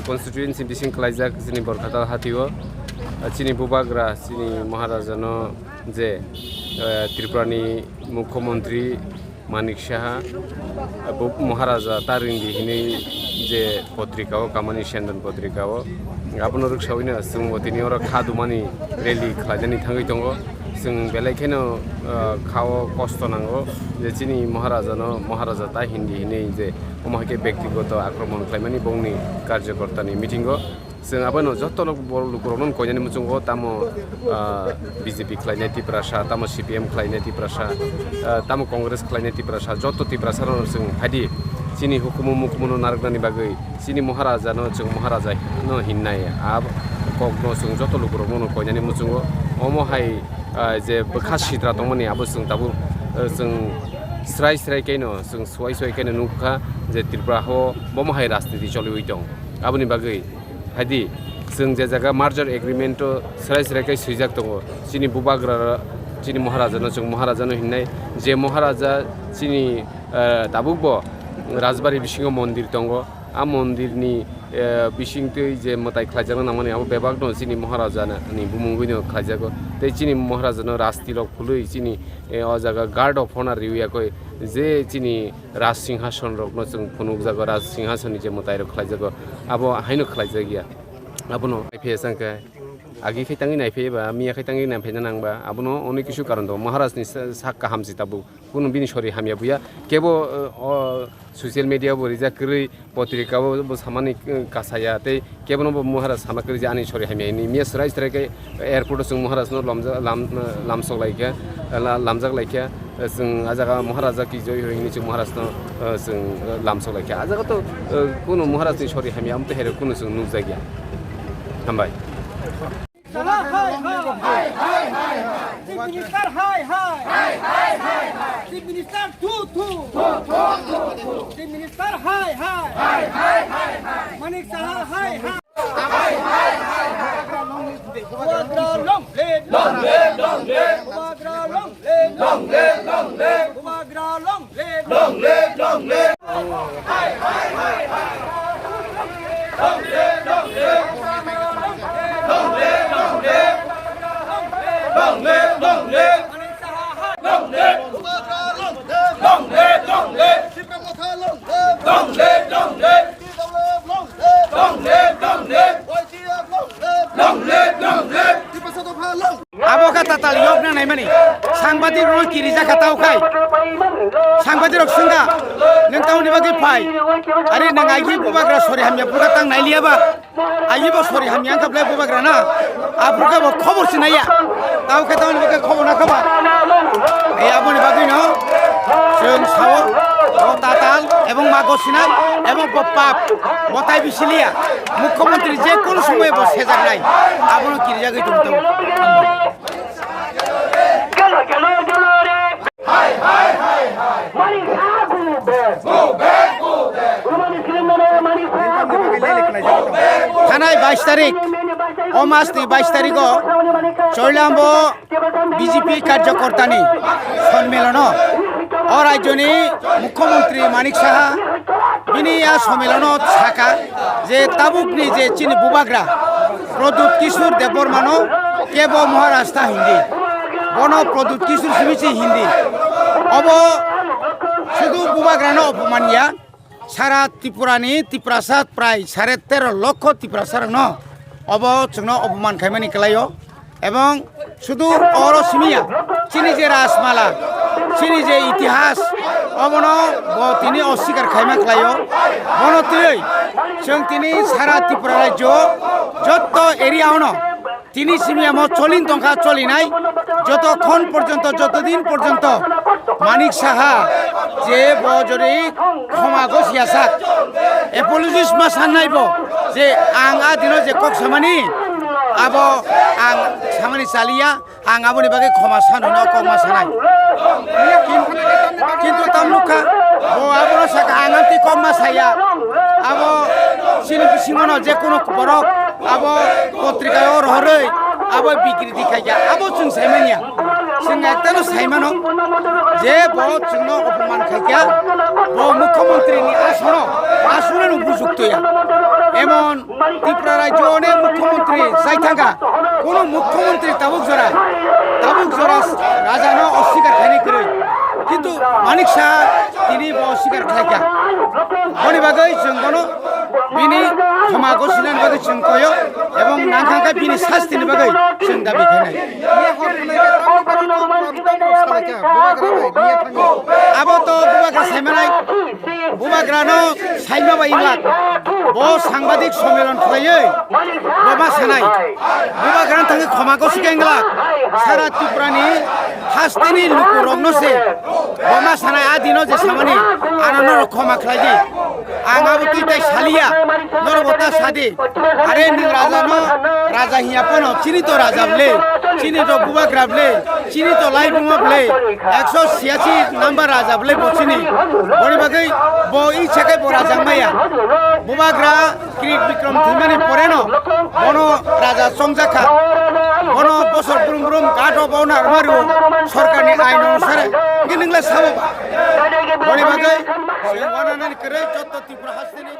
Constituency bising kelajar sini berkata hatiwo sini bubagra sini Maharajano je Tripurani Mukhyamantri Manik Saha Maharaja Tarindi hini je potrikao kamani shandan potrikao আপনার সবাই जों তিনি ওরা খাদুমানি rally খালাজানি থাঙ্গै दङ जों बेलायखायनो खाओ कष्ट नांगौ जे चिनि महाराजा ता हिन्दी हिनै जे अमाके व्यक्तिगत आक्रमण खालामनानै बंनि कार्यकर्तानि मिटिंगो जों आबानो जत्तल बरलुकुरन कयनानि मुचुंगो तामो बीजेपी खालायनाय तिप्रासा तामो सीपीएम खालायनाय तिप्रासा तामो कांग्रेस खालायनाय तिप्रासा जत्त तिप्रासानो जों फादि चिनि हुकुम मुकुमनो नारगनानि बागै चिनि महाराजानो जों महाराजानो हिन्नाय आब कगनो जों जत्त लुकुरन कयनानि मुचुंगो अमहाय जे बखासिद्रा दंमोननि आबो जों दाबो जों स्राय कायनो जों सवाय कायनो नुखा जे त्रिपुरा हो बमहाय राजनीति चलिबाय दं आबोनि बागै हादि जों जे जायगा मार्जार एग्रीमेंट स्राय काय सैजाक दङ चिनि बुबाग्रा चिनि महाराजानो जों महाराजानो हिन्नाय जे महाराजा चिनि दाबुबो राजबारि बिसिङाव मन्दिर दङ आ मन्दिरनि बिसिंतै जे मताय खालायजानो नामानि आबो बेबाग दं चिनि महाराजानि बुमुंगैनो खालायजागो ते चिनि महाराजानो राजतिलक खुलै चिनि अ जागा गार्ड अफ अनार रिउयाखै जे चिनि राज सिंहासन रकनो जों फुनुक जागो राज सिंहासननि जे मताय खालायजागो आबो हायनो खालायजागिया आबोनो नायफैयासांखै आगि खैताङै नायफैबा मिया खैताङै नायफैना नांबा आबोनो अनेक किसु कारण दं महाराजनि साक्का हामजिताबो कुनु बिनि सरि हामिया बुया केबो ससियेल मीडिया बोरिजा करै पत्रिकाबो सामानि कासाया ते केबनो महाराज सामाकरि जानि सरि हामिया नि मिया सराय सरायकै एयारपोर्ट जों महाराजनो लामसलायखा लामजागलायखा जों आजागा महाराजा कि जय होइनि जों महाराजनो जों लामसलायखा आजागा तो कुनु महाराजनि सरि हामिया आमते हेरे कुनु जों नुजागिया हामबाय Chief Minister Chief Minister Chief Minister Manik Saha long abo kata tal yok na nai mani sangbadik ro kiri jaka tau kai sangbadik rok singa neng tau ni bagi pai are nang agi bubagra sori hamya buka tang nai liya ba agi bo sori hamya angkap lai bubagra na abuka bo khobor sinaya tau ka tau ni bagi khobor na khaba ei abo ni bagi no जों सावो ताताल एवं मागसिना एवं पाप बताय बिसिलिया मुख्यमंत्री जे कोन समय बसेजानाय आबनो किरिजागै दंतो हाय थानाय 22 तारिख अमासनि 22 तारिखआव चयलाम्ब बीजेपी कार्यकर्तानि सम्मेलन ও রাজ্যনি মুখ্যমন্ত্রী মানিক সাহা বিনি সম্মেলনত সাকা যে তাবুকনি যে চিনি বুবাগ্রা প্রদ্যুৎ কিশোর দেববর্মানো কেব মহারাষ্ট্র হিন্দি বন প্রদ্যুৎ কিশোর সিমিছি হিন্দি অব শুধু বুবাগ্রানো অপমানিয়া সারা ত্রিপুরানি ত্রিপুরাসাদ প্রায় 13.5 লক্ষ ত্রিপুরাসার ন অব जोंनो অপমান খাইমানি খেলায় এবং শুধু অর সিমিয়া চিনি যে রাজমালা চিনি যে ইতিহাস অবন তিনি অস্বীকার খাইমা খেলায় বনতিই जों তিনি সারা ত্রিপুরা রাজ্য যত এরিয়াওনো তিনি সিমিয়াম চলিন দংখা চলিনাই যতক্ষণ পর্যন্ত যতদিন পর্যন্ত মানিক সাহা যে বজরি ক্ষমা গসিয়াসাক এপোলজিস মা সান্নাইব যে आं आ दिनो जे कक सामानि आबो आं सामानि चालिया आं आबोनि बागै क्षमा सानो कमा सानाय किन्तु तामलुका बो आबोनो साका आंगांति कमा साया आबो सिनि सिङनो जे कोनो बरक आबो पत्रिकायाव रहरै आबो बिक्रिति खाया आबो जों साइमानिया जों एकटानो साइमानो जे बो जोंनो अपमान खाया बो मुख्यमंत्रीनि आसनो उपयुक्तया एमन त्रिपुरा राज्यनि मुख्यमंत्री जाय थांगा कोनो मुख्यमंत्री ताबुक जरा राजानो अस्वीकार खायनि करै किन्तु मानिक साहा तिनि बो अस्वीकार खाया बनि बागै जों बनो बिनि क्षमा गसिनानि बागै जों कयो एवं नांखांखा बिनि शास्तिनि बागै जों दाबि खायनाय आबो तो बुबाग्रा साइमानाय बुबाग्रानो साइमा बायला बो सांबादिक सम्मेलन खुलायै बमा सानाय बुबाग्रानो थाङै क्षमा गसिकेंगला सारा त्रिपुरानि हास्तिनि लुकु रंनोसे बमा सानाय आ दिनो जे सामानि आनन्द क्षमा खालायदि आंगाबो तुइताय सालिया नरबता सादि आरे नों राजानो राजा हियापनो चिनि तो राजाबले चिनि तो बुबाग्राबले चिनि तो लाइबुमाबले 186 नम्बर राजाबले बचिनि बनि बागै बो इछाकै बो राजांमाया बुबाग्रा किरिट बिक्रम थैमानि परेनो बनो राजा संजाखा बनो बसर ब्रुम ब्रुम गाटो बावना मारु सरकारनि आइन अनुसारे गिनंला साबो बनि बागै जों वानानानि करे जत्त त्रिपुरा हास्तिनि